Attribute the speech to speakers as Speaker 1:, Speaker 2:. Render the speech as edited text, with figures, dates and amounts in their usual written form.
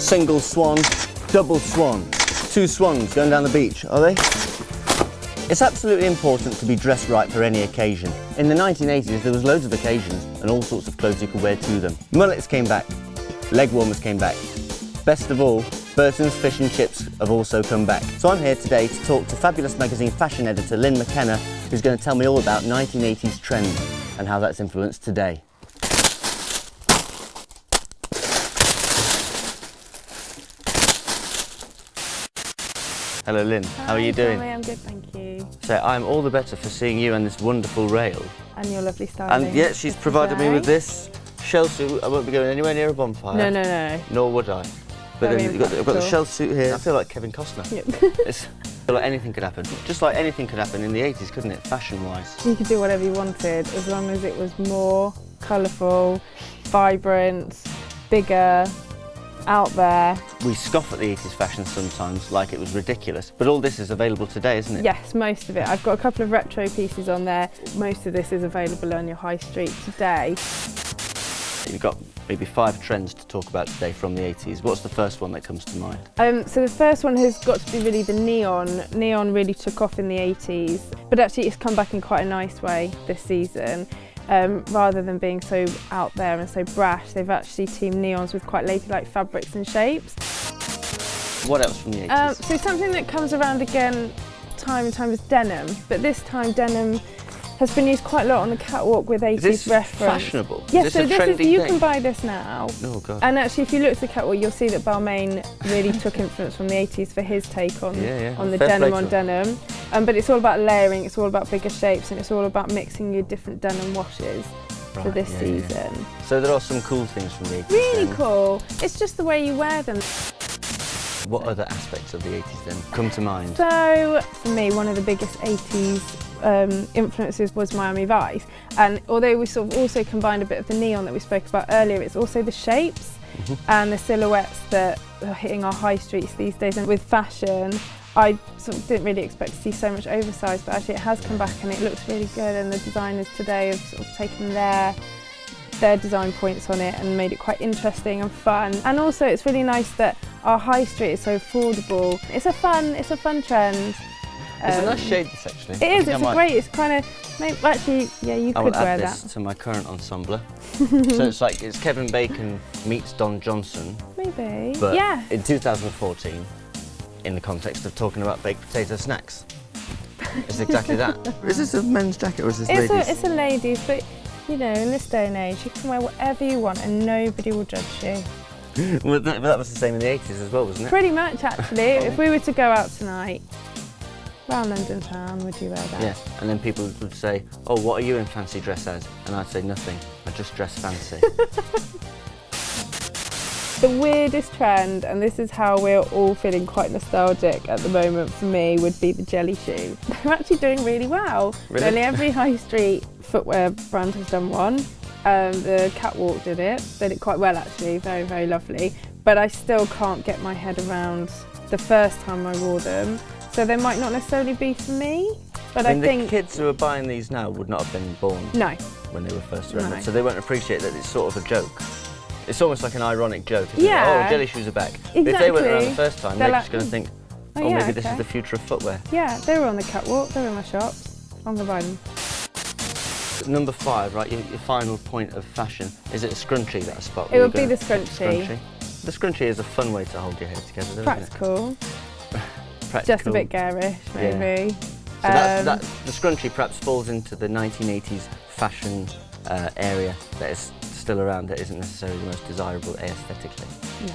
Speaker 1: single swan, double swan. 2 swans going down the beach, are they? It's absolutely important to be dressed right for any occasion. In the 1980s, there was loads of occasions and all sorts of clothes you could wear to them. Mullets came back, leg warmers came back. Best of all, Burton's fish and chips have also come back. So I'm here today to talk to Fabulous Magazine fashion editor Lynne McKenna, who's going to tell me all about 1980s trends and how that's influenced today. Hello Lynn, how are you doing?
Speaker 2: Tommy, I'm good, thank you.
Speaker 1: So I'm all the better for seeing you and this wonderful rail.
Speaker 2: And your lovely styling.
Speaker 1: And yeah, she's provided me with this shell suit. I won't be going anywhere near a bonfire.
Speaker 2: No.
Speaker 1: Nor would I. But
Speaker 2: Very
Speaker 1: then I've got the shell suit here. I feel like Kevin Costner.
Speaker 2: Yep.
Speaker 1: I feel like anything could happen. Just like anything could happen in the 80s, couldn't it, fashion-wise?
Speaker 2: You could do whatever you wanted as long as it was more colourful, vibrant, bigger, out there.
Speaker 1: We scoff at the 80s fashion sometimes, like it was ridiculous, but all this is available today, isn't it?
Speaker 2: Yes, most of it. I've got a couple of retro pieces on there. Most of this is available on your high street today.
Speaker 1: You've got maybe 5 trends to talk about today from the 80s. What's the first one that comes to mind?
Speaker 2: So the first one has got to be really the neon. Neon really took off in the 80s, but actually it's come back in quite a nice way this season. Rather than being so out there and so brash, they've actually teamed neons with quite ladylike fabrics and shapes.
Speaker 1: What else from the 80s?
Speaker 2: So something that comes around again time and time is denim, but this time denim has been used quite a lot on the catwalk with 80s
Speaker 1: is this
Speaker 2: reference.
Speaker 1: Fashionable?
Speaker 2: Yes,
Speaker 1: is
Speaker 2: so
Speaker 1: this a trendy
Speaker 2: you
Speaker 1: thing?
Speaker 2: can buy this now.
Speaker 1: Oh God.
Speaker 2: And actually if you look at the catwalk you'll see that Balmain really took influence from the 80s for his take on, on the denim on denim. But it's all about layering, it's all about bigger shapes, and it's all about mixing your different denim washes for this season.
Speaker 1: Yeah. So there are some cool things from the 80s.
Speaker 2: Really
Speaker 1: then.
Speaker 2: cool. It's just the way you wear them.
Speaker 1: What other aspects of the 80s then come to mind?
Speaker 2: So for me, one of the biggest 80s influences was Miami Vice, and although we sort of also combined a bit of the neon that we spoke about earlier, it's also the shapes and the silhouettes that are hitting our high streets these days. And with fashion, I sort of didn't really expect to see so much oversized, but actually it has come back and it looks really good, and the designers today have sort of taken their design points on it and made it quite interesting and fun. And also it's really nice that our high street is so affordable. It's a fun trend.
Speaker 1: It's a nice shade this actually.
Speaker 2: It is, it's great, it's kind of, actually, yeah, you could wear that.
Speaker 1: I will add this to my current ensemble. So it's Kevin Bacon meets Don Johnson.
Speaker 2: Maybe,
Speaker 1: but
Speaker 2: yeah.
Speaker 1: in 2014, in the context of talking about baked potato snacks. It's exactly that. Is this a men's jacket or is this ladies?
Speaker 2: It's a ladies, but you know, in this day and age, you can wear whatever you want and nobody will judge you.
Speaker 1: Well, that was the same in the 80s as well, wasn't it?
Speaker 2: Pretty much, actually. If we were to go out tonight, around London town, would you wear that?
Speaker 1: Yeah, and then people would say, oh, what are you in fancy dress as? And I'd say nothing, I just dress fancy.
Speaker 2: The weirdest trend, and this is how we're all feeling quite nostalgic at the moment for me, would be the jelly shoe. They're actually doing really well.
Speaker 1: Really?
Speaker 2: Nearly every high street footwear brand has done one. The catwalk did it quite well actually, very, very lovely. But I still can't get my head around the first time I wore them. So they might not necessarily be for me, but I think
Speaker 1: the kids who are buying these now would not have been born when they were first around,
Speaker 2: No.
Speaker 1: so they won't appreciate that it's sort of a joke. It's almost like an ironic joke, isn't
Speaker 2: Yeah.
Speaker 1: it? Oh, jelly shoes are back.
Speaker 2: Exactly.
Speaker 1: But if they went around the first time, they're just going to think, oh,
Speaker 2: yeah,
Speaker 1: maybe this is
Speaker 2: okay.
Speaker 1: the future of footwear.
Speaker 2: Yeah, they were on the catwalk, they were in my shops. I'm gonna buy them.
Speaker 1: Number 5, right, your final point of fashion, is it a scrunchie that I spot?
Speaker 2: It would be the scrunchie.
Speaker 1: The scrunchie is a fun way to hold your hair together, isn't it?
Speaker 2: Practical.
Speaker 1: Practical.
Speaker 2: Just a bit garish, maybe.
Speaker 1: Yeah. So the scrunchie perhaps falls into the 1980s fashion area that is still around, that isn't necessarily the most desirable aesthetically.
Speaker 2: Yeah.